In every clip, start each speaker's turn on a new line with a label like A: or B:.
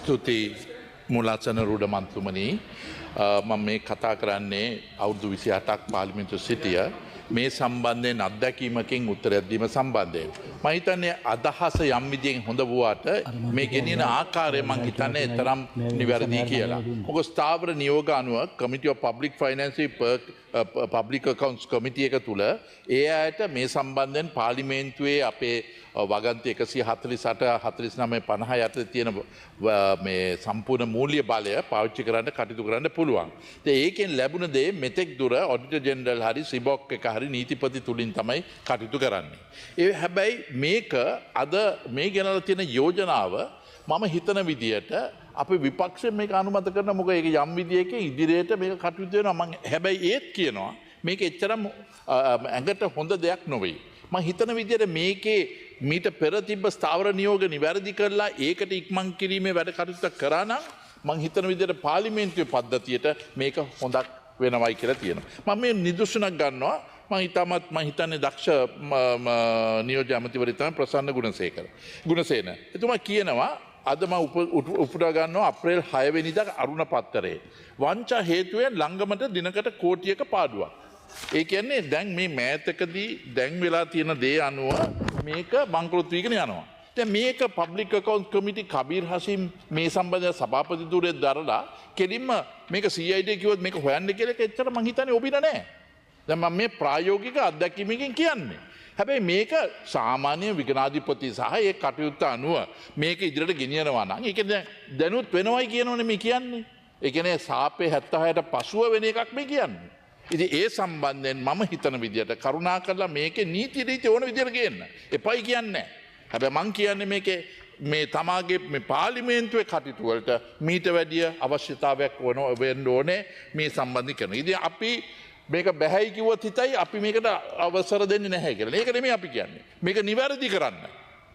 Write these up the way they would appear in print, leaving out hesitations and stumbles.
A: ස්තුති මුලාසන රුඩ මන්තුමනි මම මේ කතා කරන්නේ අවුරුදු 28ක් පාර්ලිමේන්තු සිටිය මේ සම්බන්ධයෙන් අත්දැකීමකින් උත්තරයක් දීම සම්බන්ධයෙන් මම හිතන්නේ අදහස යම් විදිහෙන් හොඳ වුණාට මේ ගෙනියන ආකාරය මම හිතන්නේ තරම් නිවැරදි කියලා. මොකද ස්ථාවර නියෝග අනුව Committee of Public Finance Public Accounts Committee එක තුල ඒ අයට මේ සම්බන්ධයෙන් පාර්ලිමේන්තුවේ අපේ වගන්ති 148 49 50 යටතේ තියෙන මේ සම්පූර්ණ මූල්‍ය බලය පාවිච්චි කරන්න කටයුතු කරන්න පුළුවන්. ඒකෙන් ලැබුණ දේ මෙතෙක් දුර ඔඩිටර් ජෙනරල් හරි සිබොක් එක හරි නීතිපති තුලින් තමයි කටයුතු කරන්නේ. ඒ හැබැයි මේක අද මේ ගෙනලා තියෙන යෝජනාව මම හිතන විදියට අපි විපක්ෂයෙන් මේක අනුමත කරන මොකද ඒක යම් විදියකින් ඉදිරියට මේක කටයුතු වෙනවා. මම හැබැයි ඒත් කියනවා මේක එච්චරම ඇඟට හොඳ දෙයක් නොවේ. මම හිතන විදියට මේකේ මීට පෙර තිබ්බ ස්ථාවර නියෝග නිවැරදි කරලා ඒකට ඉක්මන් කිරීමේ වැඩ කටයුතු කරා නම් මම හිතන විදියට පාර්ලිමේන්තුවේ පද්ධතියට මේක හොඳක් වෙනවයි කියලා තියෙනවා. මම මේ නිදර්ශනක් ගන්නවා. මම හිතන්නේ දක්ෂ නියෝජ්‍ය අමාත්‍යවරයා තමයි ප්‍රසන්න ගුණසේන. එතුමා කියනවා අද මම උපුටා ගන්නවා අප්‍රේල් 6 වෙනිදා අරුණ පත්තරේ වංචා හේතුවෙන් ළංගමට දිනකට කෝටියක පාඩුවක්. ඒ කියන්නේ දැන් මේ මෑතකදී දැන් වෙලා තියෙන දේ අනුව මේක බංකොලොත් වීගෙන යනවා. දැන් මේක Public Accounts Committee කබීර් හෂිම් මේ සම්බන්ධ සභාපතිතුරේ දරලා කෙලින්ම මේක CID කිව්වොත් මේක හොයන්න කියලා එක එච්චර මං හිතන්නේ ඔබින නෑ. දැන් මම මේ ප්‍රායෝගික අත්දැකීමකින් කියන්නේ. හැබැයි මේක සාමාන්‍ය විගණාධිපති සහ ඒ කටයුත්ත අනුව මේක ඉදිරියට ගෙනියනවා නම් ඒක දැනුත් වෙනවයි කියනෝනේ මේ කියන්නේ. ඒ කියන්නේ සාපේ 76ට පසුව වෙන එකක් මේ කියන්නේ. ඉතින් ඒ සම්බන්ධයෙන් මම හිතන විදියට කරුණාකරලා මේකේ නීති රීති ඕන විදියට ගේන්න. එපයි කියන්නේ. හැබැයි මං කියන්නේ මේකේ මේ තමාගේ මේ පාර්ලිමේන්තුවේ කටයුතු වලට මීට වැඩිය අවශ්‍යතාවයක් වෙන්න ඕනේ මේ සම්බන්ධීකරණ. ඉතින් අපි මේක බැහැයි කිව්වොත් හිතයි අපි මේකට අවසර දෙන්නේ නැහැ කියලා. ඒක නෙමෙයි අපි කියන්නේ. මේක නිවැරදි කරන්න.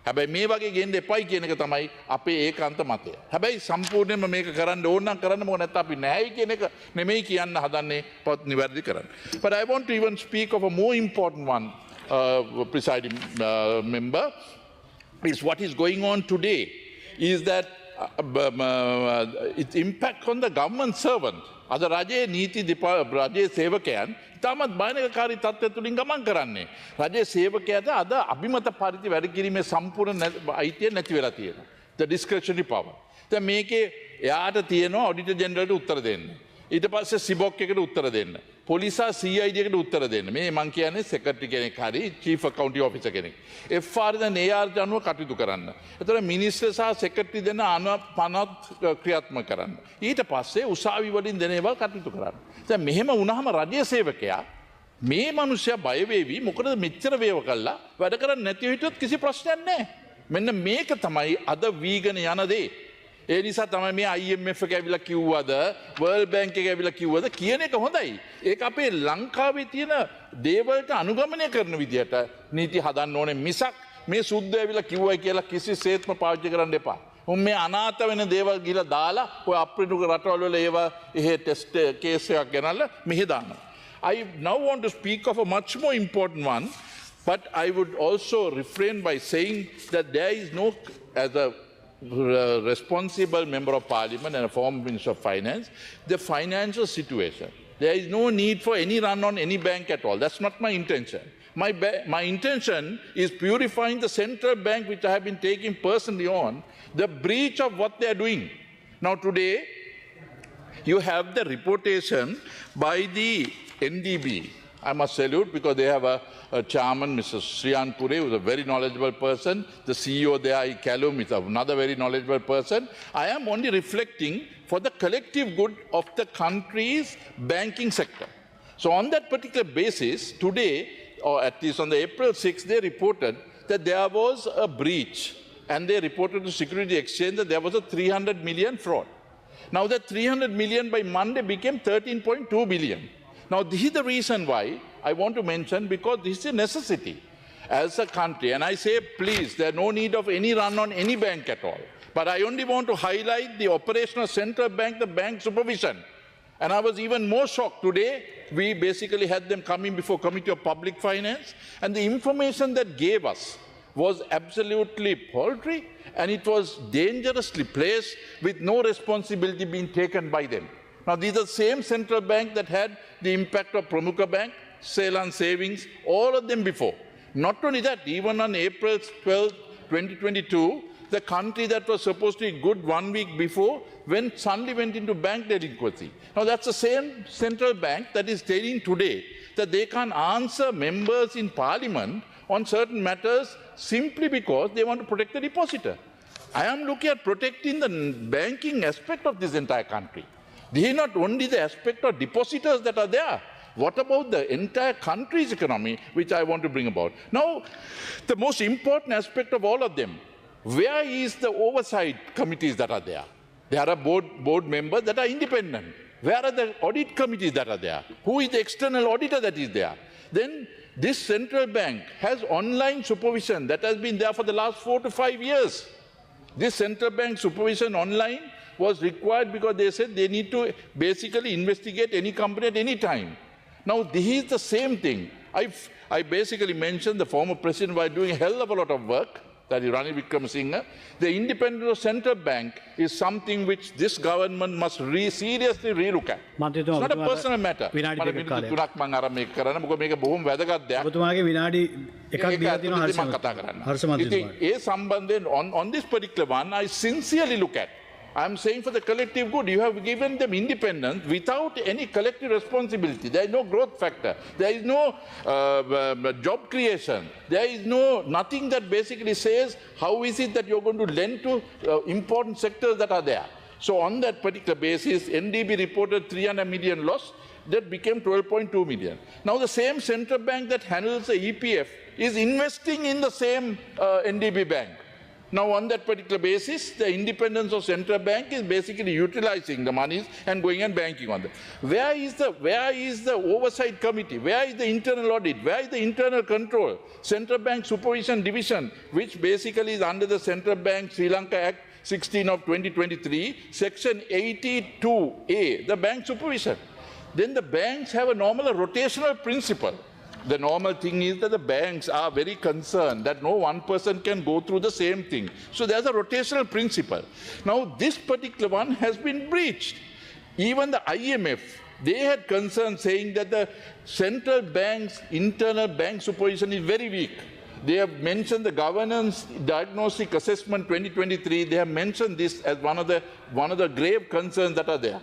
A: හැබැයි මේ වගේ ගෙන්න එපයි කියන එක තමයි අපේ ඒකාන්ත මතය. හැබැයි සම්පූර්ණයෙන්ම මේක කරන්න ඕන නම් කරන්න මොකද නැත්නම් අපි නැහැයි කියන එක නෙමෙයි කියන්න හදන්නේ පොත් නිවැරදි කරන්න. But I want to even speak of a more important one, presiding member, is what is going on today is that its impact on the government servant. අද රජයේ නීති රජයේ සේවකයන් ඉතාමත් භයානකකාරී තත්ත්වය තුළින් ගමන් කරන්නේ. රජයේ සේවකයාට අද අභිමත පරිදි වැඩ කිරීමේ සම්පූර්ණ අයිතිය නැති වෙලා තියෙනවා. The discretionary power. දැන් මේකේ එයාට තියෙනවා ඔඩිටර් ජෙනරල්ට උත්තර දෙන්න. ඊට පස්සේ සිබොක් එකට උත්තර දෙන්න. පොලිසා CID එකට උත්තර දෙන්න. මේ මං කියන්නේ සෙක්‍රටරි කෙනෙක් හරි චීෆ් ඇකවුන්ටිං ඔෆිසර් කෙනෙක්. FR දැන් AR අනුව කටයුතු කරන්න. එතකොට මිනිස්ටර් සහ සෙක්‍රටරි දෙන්න පනත් ක්‍රියාත්මක කරන්න. ඊට පස්සේ උසාවි වලින් දෙන ඒවා කටයුතු කරන්න. දැන් මෙහෙම වුණාම රජයේ සේවකයා මේ මිනිස්සයා බය වෙවි මොකද මෙච්චර වේව කළා වැඩ කරන්නේ නැති හිටියොත් කිසි ප්‍රශ්නයක් නැහැ. මෙන්න මේක තමයි අද වීගන යන දේ. ඒ නිසා තමයි මේ IMF එක ඇවිල්ලා කිව්වද World Bank එක ඇවිල්ලා කිව්වද කියන එක හොඳයි. ඒක අපේ ලංකාවේ තියෙන දේවල්ට අනුගමනය කරන විදිහට නීති හදන්න ඕනේ මිසක් මේ සුද්ධ ඇවිල්ලා කිව්වයි කියලා කිසිසේත්ම පාවිච්චි කරන්න එපා. මේ අනාථ වෙන දේවල් ගිහලා දාලා ඔය අප්‍රිකා රටවල් වල ඒවා එහෙ ටෙස්ට් කේස් එකක් ගෙනල්ලා මෙහෙ දානවා. I now want to speak of a much more important one, but I would also refrain by saying that there is no, as a responsible member of parliament and a former minister of finance, the financial situation. There is no need for any run on any bank at all. That's not my intention. My intention is purifying the central bank, which I have been taking personally on, the breach of what they are doing. Now today, you have the reportation by the NDB. I must salute because they have a chairman, Mr. Sriyan Pure, who is a very knowledgeable person. The CEO there, Callum, is another very knowledgeable person. I am only reflecting for the collective good of the country's banking sector. So on that particular basis, today, or at least on the April 6th, they reported that there was a breach. And they reported to Security Exchange that there was a 300 million fraud. Now that 300 million by Monday became 13.2 billion. Now, this is the reason why I want to mention, because this is a necessity as a country. And I say, please, there's no need of any run on any bank at all. But I only want to highlight the operational central bank, the bank supervision. And I was even more shocked today. We basically had them coming before Committee of Public Finance. And the information that gave us was absolutely paltry and it was dangerously placed with no responsibility being taken by them. Now, these are the same central bank that had the impact of Pramukha Bank, Ceylon Savings, all of them before. Not only that, even on April 12, 2022, the country that was supposed to be good 1 week before suddenly went into bank delinquency. Now, that's the same central bank that is stating today that they can't answer members in parliament on certain matters simply because they want to protect the depositor. I am looking at protecting the banking aspect of this entire country. This is not only the aspect of depositors that are there. What about the entire country's economy, which I want to bring about? Now, the most important aspect of all of them, where is the oversight committees that are there? There are board members that are independent. Where are the audit committees that are there? Who is the external auditor that is there? Then this central bank has online supervision that has been there for the last 4 to 5 years. This central bank supervision online was required because they said they need to basically investigate any company at any time. Now, this is the same thing. I basically mentioned the former president was doing a hell of a lot of work, that is Ravi Karunanayake. The independence of central bank is something which this government must seriously relook at. It's not a personal matter. On this particular one, I sincerely look at. I am saying for the collective good, you have given them independence without any collective responsibility. There is no growth factor. There is no job creation. There is nothing that basically says how is it that you're going to lend to important sectors that are there. So on that particular basis, NDB reported 300 million loss. That became 12.2 million. Now the same central bank that handles the EPF is investing in the same NDB bank. Now, on that particular basis, the independence of central bank is basically utilizing the monies and going and banking on them. Where is the oversight committee? Where is the internal audit? Where is the internal control? Central Bank Supervision Division, which basically is under the Central Bank Sri Lanka Act 16 of 2023, Section 82A, the bank supervision. Then the banks have a normal rotational principle. The normal thing is that the banks are very concerned that no one person can go through the same thing. So there's a rotational principle. Now this particular one has been breached. Even the IMF, they had concern saying that the central bank's internal bank supervision is very weak. They have mentioned the Governance Diagnostic Assessment 2023. They have mentioned this as one of the grave concerns that are there.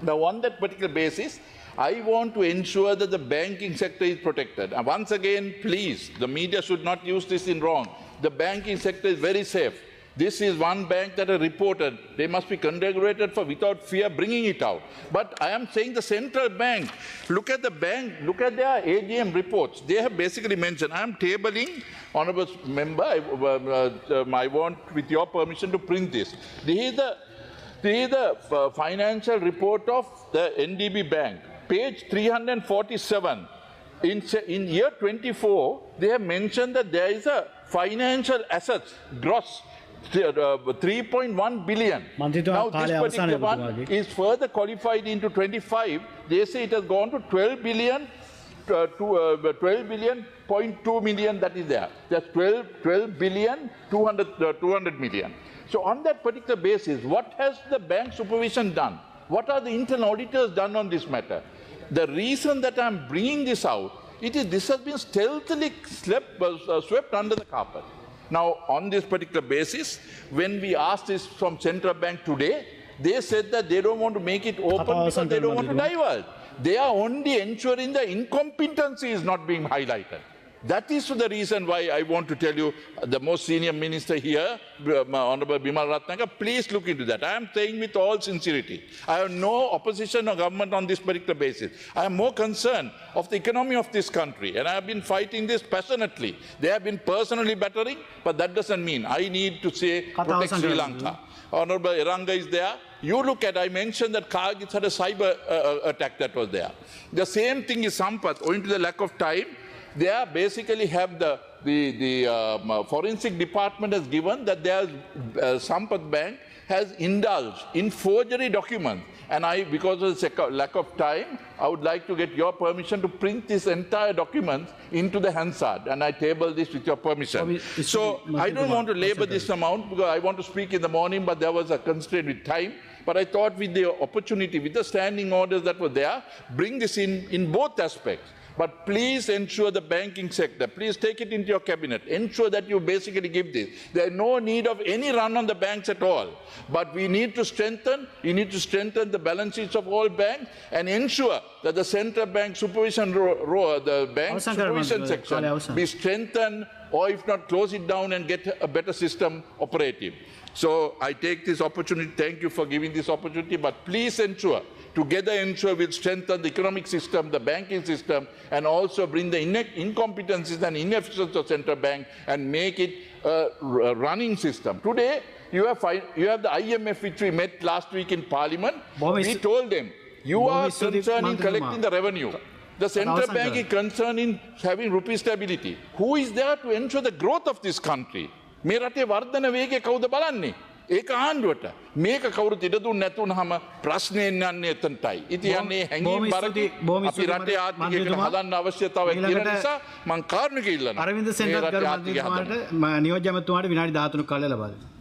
A: Now on that particular basis, I want to ensure that the banking sector is protected. And once again, please, the media should not use this in wrong. The banking sector is very safe. This is one bank that has reported. They must be congratulated for without fear bringing it out. But I am saying the central bank, look at the bank, look at their AGM reports. They have basically mentioned, I am tabling, Honourable Member, I want with your permission to print this. This is the financial report of the NDB Bank. Page 347, in year 24, they have mentioned that there is a financial assets gross 3.1 billion. Now this particular one is further qualified into 25. They say it has gone to 12 billion, 12 billion 0.2 million that is there. That's 12 billion 200 million. So on that particular basis, what has the bank supervision done? What are the internal auditors done on this matter? The reason that I'm bringing this out, this has been stealthily swept under the carpet. Now, on this particular basis, when we asked this from central bank today, they said that they don't want to make it open because they don't want to divulge. They are only ensuring the incompetency is not being highlighted. That is the reason why I want to tell you, the most senior minister here, Honourable Bimal Ratnaka, please look into that. I am saying with all sincerity, I have no opposition or government on this particular basis. I am more concerned of the economy of this country, and I have been fighting this passionately. They have been personally battering, but that doesn't mean I need to say protect Sri Lanka. Honourable Eranga is there. You look at, I mentioned that Kyrgyz had a cyber attack that was there. The same thing is Sampath, owing to the lack of time. They basically have the forensic department has given that there's Sampath Bank has indulged in forgery documents. And because of the lack of time, I would like to get your permission to print this entire document into the Hansard. And I table this with your permission. So I don't want to labor this amount because I want to speak in the morning, but there was a constraint with time. But I thought with the opportunity, with the standing orders that were there, bring this in both aspects. But please ensure the banking sector, please take it into your cabinet, ensure that you basically give this. There is no need of any run on the banks at all. But we need to strengthen the balance sheets of all banks and ensure that the central bank supervision, the bank supervision section be strengthened, or if not, close it down and get a better system operative. So I take this opportunity, thank you for giving this opportunity, but please ensure, together ensure we'll strengthen the economic system, the banking system, and also bring the incompetencies and inefficiencies of central bank and make it a running system. Today, you have the IMF, which we met last week in Parliament. We told them, you are concerned in collecting the revenue. The central bank is concerned in having rupee stability. Who is there to ensure the growth of this country? මේ රටේ වර්ධන වේගය කවුද බලන්නේ? ඒක ආණ්ඩුවට. මේක කවුරුත් ඉඩ දුන්නේ නැතුනහම ප්‍රශ්නේ යන්නේ එතනටයි. ඉතින් යන්නේ හැංගීම් බරක අපි රටේ ආර්ථිකයට හදන්න අවශ්‍යතාවය තියෙන නිසා මම කාරණක ඉල්ලනවා.
B: අරවින්ද සෙන්ඩර් ගරු මන්ත්‍රීතුමාට නියෝජ්‍ය ඇමතුමාට විනාඩි 13ක් කාලය ලබා දෙන්න.